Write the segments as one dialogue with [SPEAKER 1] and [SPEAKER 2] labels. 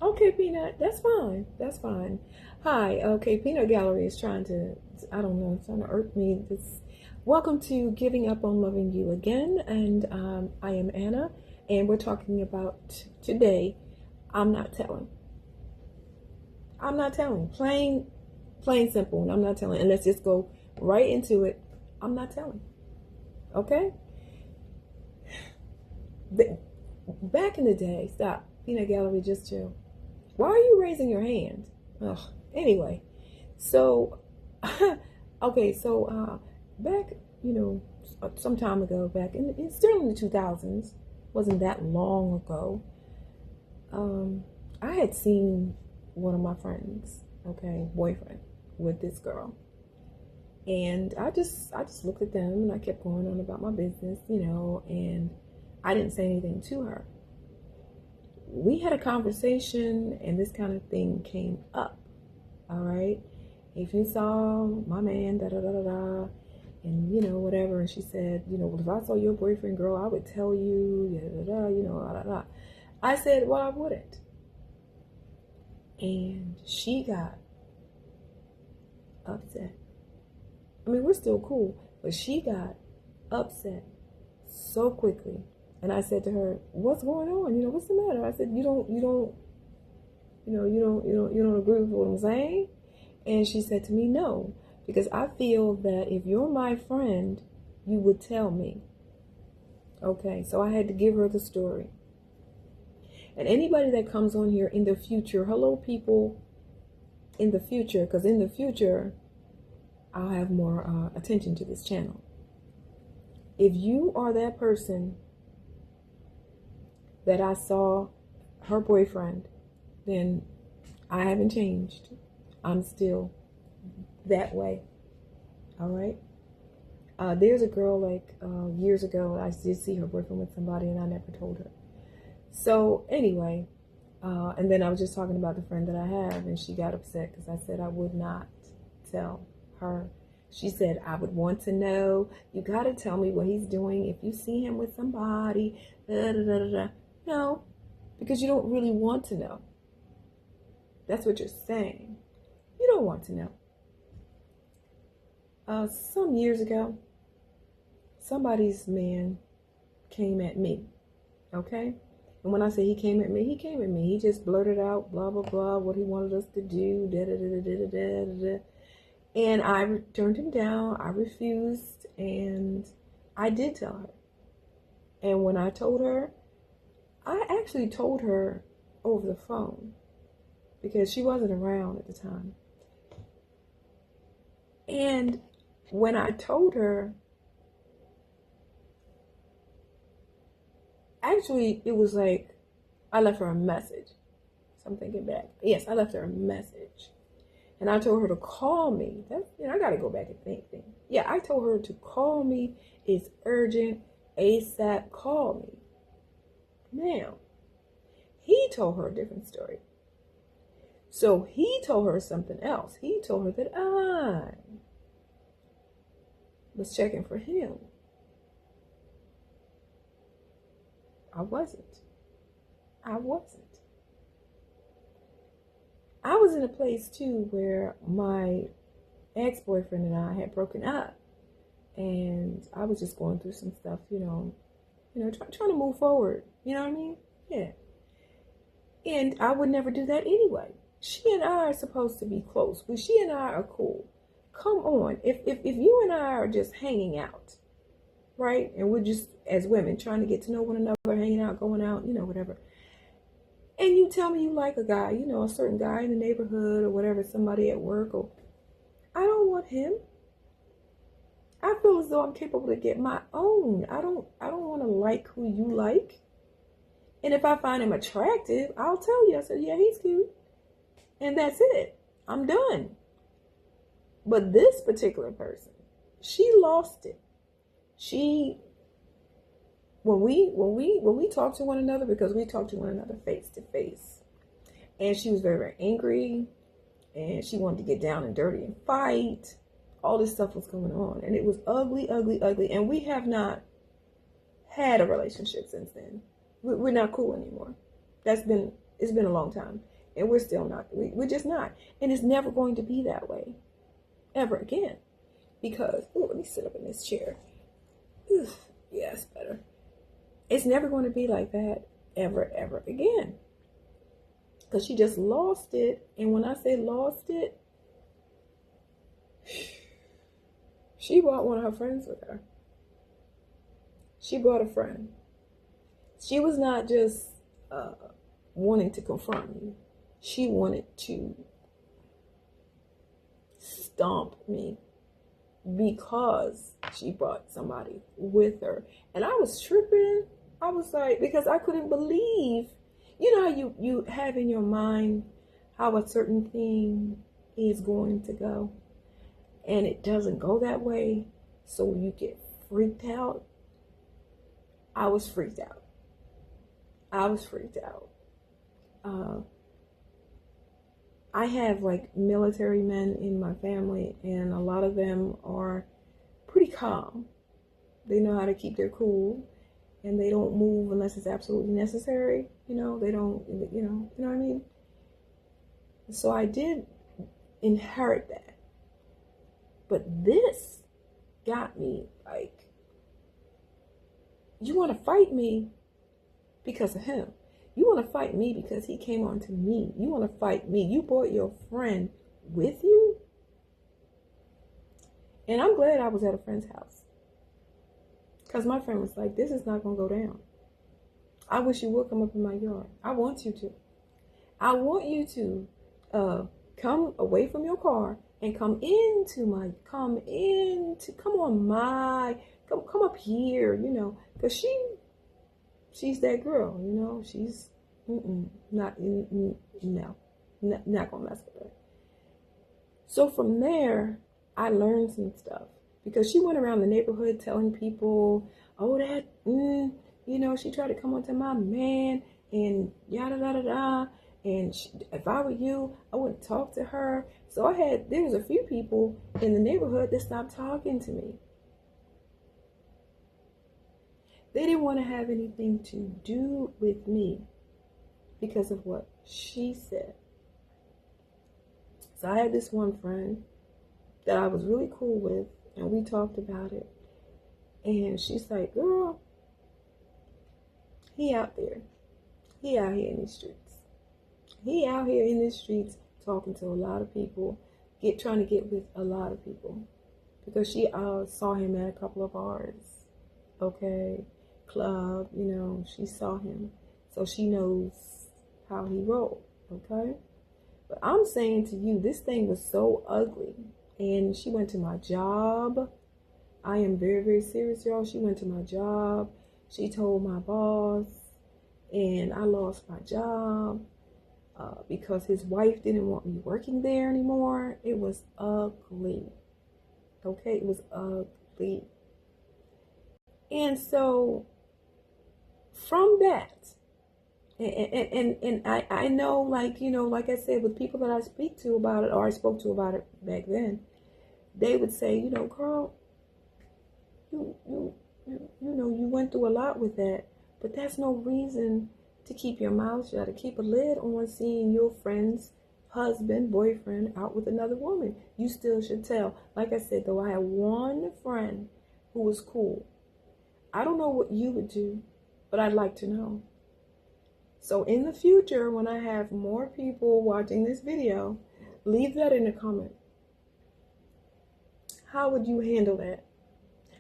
[SPEAKER 1] Okay, Peanut, that's fine. That's fine. Hi, okay, Peanut Gallery is trying to, I don't know, it's trying to irk me. Welcome to Giving Up on Loving You Again, and I am Anna, and we're talking about today, I'm not telling. I'm not telling. Plain simple, I'm not telling. And let's just go right into it. I'm not telling. Okay? Back in the day, stop. Peanut Gallery, just chill. Why are you raising your hand? Ugh. Anyway, so okay, so back, some time ago, back in still in the 2000s, wasn't that long ago. I had seen one of my friends, okay, boyfriend, with this girl, and I just looked at them and I kept going on about my business, and I didn't say anything to her. We had a conversation and this kind of thing came up. All right. If you saw my man, da da da da da, and whatever. And she said, well, if I saw your boyfriend, girl, I would tell you, da da da, da da da. I said, well, I wouldn't. And she got upset. I mean, we're still cool, but she got upset so quickly. And I said to her, "What's going on? What's the matter?" I said, "You don't agree with what I'm saying?" And she said to me, "No, because I feel that if you're my friend, you would tell me." Okay, so I had to give her the story. And anybody that comes on here in the future, hello people, in the future, because in the future, I'll have more attention to this channel. If you are that person that I saw her boyfriend, then I haven't changed. I'm still that way. All right. There's a girl like years ago, I did see her boyfriend with somebody and I never told her. So anyway, and then I was just talking about the friend that I have, and she got upset because I said I would not tell her. She said, I would want to know. You got to tell me what he's doing if you see him with somebody. Da, da, da, da, da. No, because you don't really want to know. That's what you're saying. You don't want to know. Some years ago, somebody's man came at me, okay? And when I say he came at me, he came at me. He just blurted out, blah, blah, blah, what he wanted us to do, da, da, da, da, da, da, da. And I turned him down. I refused, and I did tell her. And when I told her, I actually told her over the phone because she wasn't around at the time. And when I told her, actually, it was like I left her a message. So I'm thinking back. Yes, I left her a message. And I told her to call me. I got to go back and think. Yeah, I told her to call me. It's urgent. ASAP, call me. Now, he told her a different story. So he told her something else. He told her that I was checking for him. I wasn't. I was in a place too where my ex-boyfriend and I had broken up. And I was just going through some stuff, trying to move forward. You know what I mean? Yeah. And I would never do that anyway. She and I are supposed to be close. But she and I are cool. Come on. If you and I are just hanging out, right? And we're just, as women, trying to get to know one another, hanging out, going out, whatever. And you tell me you like a guy, a certain guy in the neighborhood or whatever, somebody at work, or I don't want him. I feel as though I'm capable to get my own. I don't want to like who you like. And if I find him attractive, I'll tell you. I said, yeah, he's cute. And that's it. I'm done. But this particular person, she lost it. When we talk to one another, because we talk to one another face to face, and she was very, very angry, and she wanted to get down and dirty and fight. All this stuff was going on, and it was ugly, ugly, ugly. And we have not had a relationship since then. We're not cool anymore. It's been a long time. And we're still not. We're just not. And it's never going to be that way ever again. Because, oh, let me sit up in this chair. Ugh, yeah, it's better. It's never going to be like that ever again. Because she just lost it. And when I say lost it, she brought one of her friends with her. She brought a friend. She was not just wanting to confront me. She wanted to stomp me because she brought somebody with her. And I was tripping. I was like, because I couldn't believe, you know how you have in your mind how a certain thing is going to go. And it doesn't go that way. So you get freaked out. I was freaked out. I was freaked out. I have like military men in my family, and a lot of them are pretty calm. They know how to keep their cool, and they don't move unless it's absolutely necessary. You know, they don't, you know what I mean? So I did inherit that. But this got me like, you want to fight me because of him. You want to fight me because he came on to me. You want to fight me. You brought your friend with you. And I'm glad I was at a friend's house. Because my friend was like, this is not going to go down. I wish you would come up in my yard. I want you to. I want you to come away from your car and come on up here, you know, because she's that girl, you know, she's not gonna mess with her. So from there, I learned some stuff because she went around the neighborhood telling people, oh, that, you know, she tried to come onto my man and yada, yada, yada. And if I were you, I wouldn't talk to her. So there was a few people in the neighborhood that stopped talking to me. They didn't want to have anything to do with me because of what she said. So I had this one friend that I was really cool with, and we talked about it. And she's like, girl, he out there. He out here in these streets. He out here in the streets talking to a lot of people, trying to get with a lot of people. Because she saw him at a couple of bars, okay, club, you know, she saw him. So she knows how he rolled, okay? But I'm saying to you, this thing was so ugly. And she went to my job. I am very serious, y'all. She went to my job. She told my boss, and I lost my job. Because his wife didn't want me working there anymore. It was ugly. Okay, it was ugly. And so from that, and I know, like, you know, like I said, with people that I speak to about it, or I spoke to about it back then, they would say, you know, girl, you know, you went through a lot with that, but that's no reason to keep your mouth shut, to keep a lid on seeing your friend's husband, boyfriend out with another woman. You still should tell. Like I said, though, I had one friend who was cool. I don't know what you would do, but I'd like to know. So in the future, when I have more people watching this video, leave that in the comment. How would you handle that?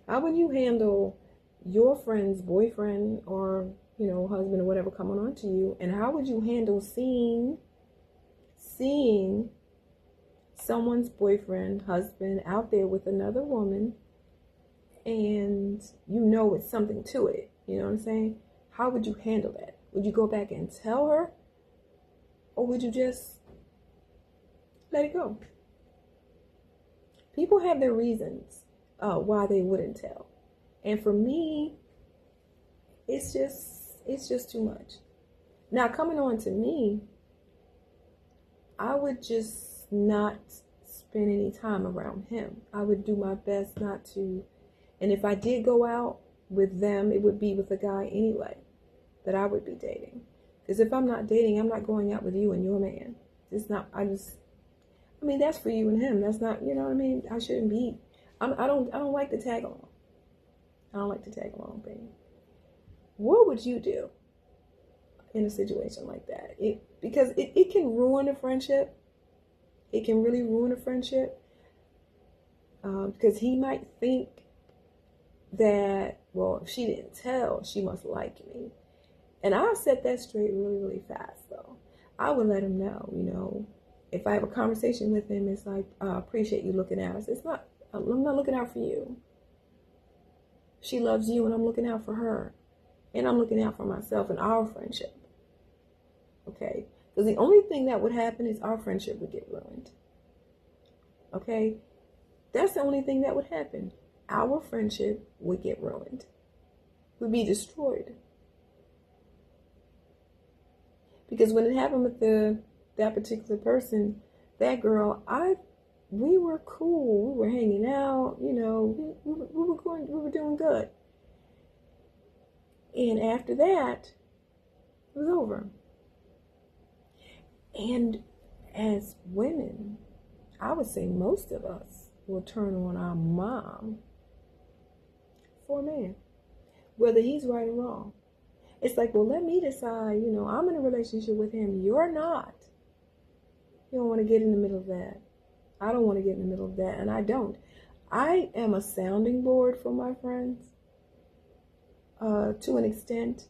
[SPEAKER 1] How would you handle your friend's boyfriend or, you know, husband or whatever coming on to you? And how would you handle seeing someone's boyfriend, husband out there with another woman, and you know it's something to it? You know what I'm saying? How would you handle that? Would you go back and tell her? Or would you just let it go? People have their reasons why they wouldn't tell. And for me, it's just too much. Now, coming on to me, I would just not spend any time around him. I would do my best not to. And if I did go out with them, it would be with a guy anyway that I would be dating. Because if I'm not dating, I'm not going out with you and your man. It's not, I mean, that's for you and him. That's not, you know what I mean? I shouldn't be. I don't like to tag along. I don't like to tag along, baby. What would you do in a situation like that? Because it can ruin a friendship. It can really ruin a friendship. Because he might think that, well, if she didn't tell, she must like me. And I'll set that straight really, really fast, though. I would let him know, you know, if I have a conversation with him, it's like, I appreciate you looking out. It's not, I'm not looking out for you. She loves you, and I'm looking out for her. And I'm looking out for myself and our friendship. Okay? Because the only thing that would happen is our friendship would get ruined. Okay? That's the only thing that would happen. Our friendship would get ruined. Would be destroyed. Because when it happened with that particular person, that girl, we were cool. We were hanging out, you know, we were doing good. And after that, it was over. And as women, I would say most of us will turn on our mom for a man, whether he's right or wrong. It's like, well, let me decide, you know, I'm in a relationship with him. You're not. You don't want to get in the middle of that. I don't want to get in the middle of that, and I don't. I am a sounding board for my friends to an extent.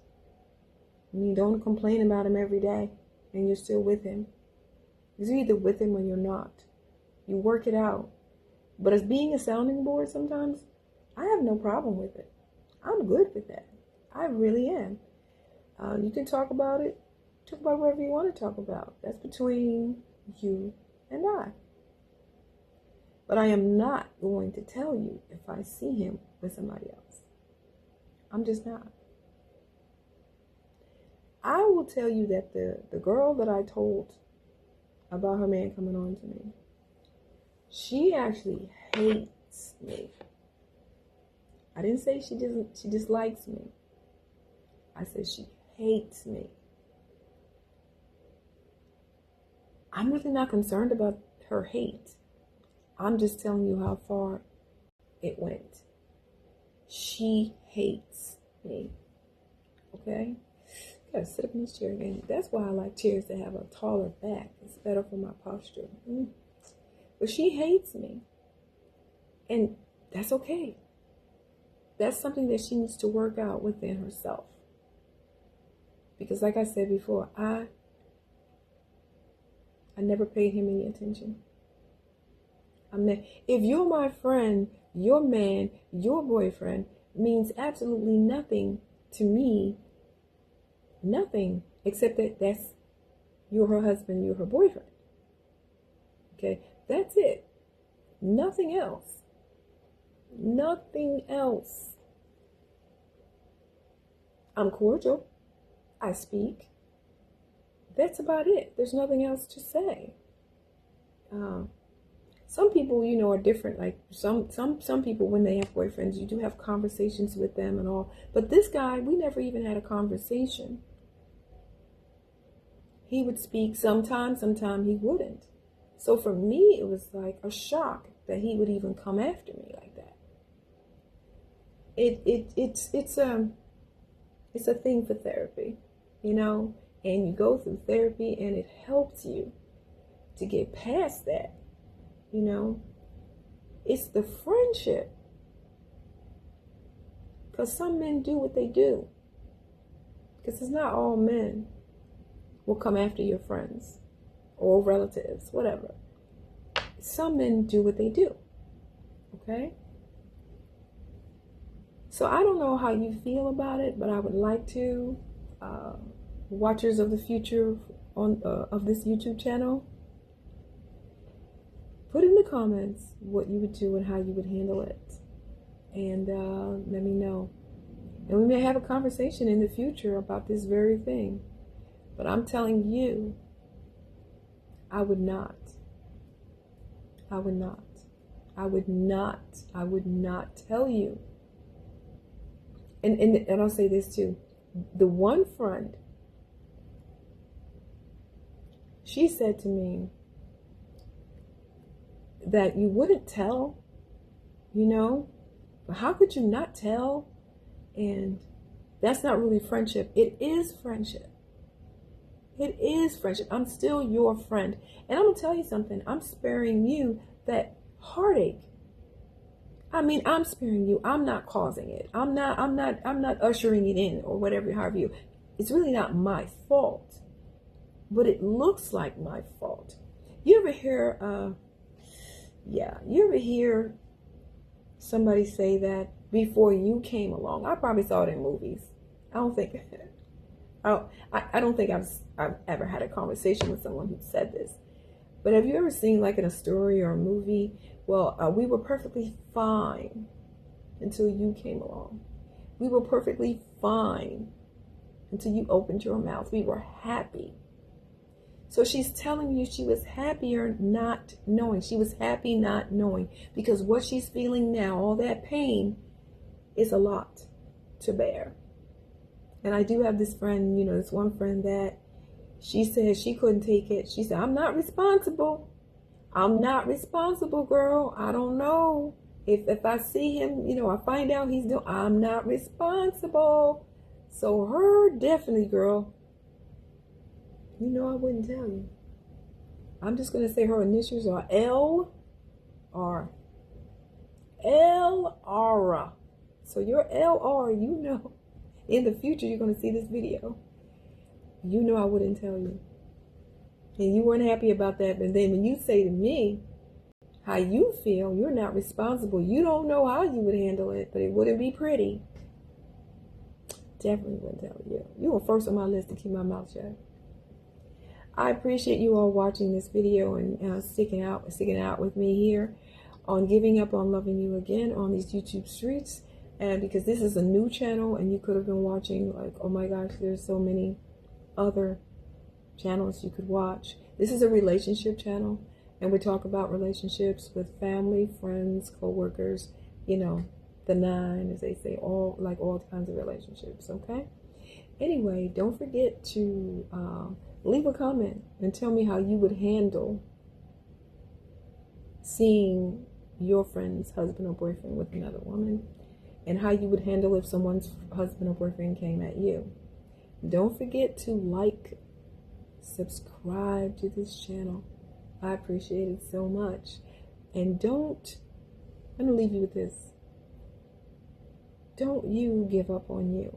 [SPEAKER 1] I mean, don't complain about him every day and you're still with him. You're either with him or you're not. You work it out. But as being a sounding board sometimes, I have no problem with it. I'm good with that. I really am. You can talk about it. Talk about whatever you want to talk about. That's between you and I. But I am not going to tell you if I see him with somebody else. I'm just not. I will tell you that the girl that I told about her man coming on to me, she actually hates me. I didn't say she dislikes me. I said she hates me. I'm really not concerned about her hate. I'm just telling you how far it went. She hates me. Okay? Gotta sit up in this chair again. That's why I like chairs that have a taller back. It's better for my posture. But she hates me. And that's okay. That's something that she needs to work out within herself. Because like I said before, I never paid him any attention. If you're my friend, your man, your boyfriend means absolutely nothing to me. Nothing except that you're her husband, you're her boyfriend. Okay, that's it. Nothing else. Nothing else. I'm cordial. I speak. That's about it. There's nothing else to say. Some people, you know, are different. Like some people, when they have boyfriends, you do have conversations with them and all. But this guy, we never even had a conversation. He would speak sometimes he wouldn't. So for me, it was like a shock that he would even come after me like that. It's a thing for therapy, you know, and you go through therapy and it helps you to get past that, you know. It's the friendship. Because some men do what they do. Because it's not all men will come after your friends or relatives, whatever. Some men do what they do. Okay? So I don't know how you feel about it, but I would like to, watchers of the future of this YouTube channel, put in the comments what you would do and how you would handle it. And let me know. And we may have a conversation in the future about this very thing. But I'm telling you, I would not. I would not. I would not. I would not tell you. And I'll say this too. The one friend she said to me that you wouldn't tell, you know, but how could you not tell? And that's not really friendship. It is friendship. It is friendship. I'm still your friend. And I'm going to tell you something. I'm sparing you that heartache. I mean, I'm sparing you. I'm not causing it. I'm not ushering it in or whatever, however you. It's really not my fault. But it looks like my fault. You ever hear, you ever hear somebody say that before you came along? I probably saw it in movies. I don't think I've ever had a conversation with someone who said this. But have you ever seen, like in a story or a movie, well, we were perfectly fine until you came along. We were perfectly fine until you opened your mouth. We were happy. So she's telling you she was happier not knowing. She was happy not knowing. Because what she's feeling now, all that pain, is a lot to bear. And I do have this friend, you know, this one friend that she said she couldn't take it. She said, I'm not responsible. I'm not responsible, girl. I don't know. If I see him, you know, I find out he's doing, I'm not responsible. So her, definitely, girl. You know I wouldn't tell you. I'm just going to say her initials are L R. L R. So your L R, you know, in the future you're going to see this video. You know I wouldn't tell you. And you weren't happy about that. But then when you say to me how you feel, you're not responsible. You don't know how you would handle it, but it wouldn't be pretty. Definitely wouldn't tell you. You were first on my list to keep my mouth shut. I appreciate you all watching this video and sticking out with me here on Giving Up on Loving You Again on these YouTube streets. And because this is a new channel and you could have been watching, like, oh my gosh, there's so many other channels you could watch. This is a relationship channel, and we talk about relationships with family, friends, co-workers, you know, the 9, as they say, all kinds of relationships. Okay, anyway, don't forget to leave a comment and tell me how you would handle seeing your friend's husband or boyfriend with another woman, and how you would handle if someone's husband or boyfriend came at you. Don't forget to like, subscribe to this channel. I appreciate it so much. And I'm going to leave you with this. Don't you give up on you.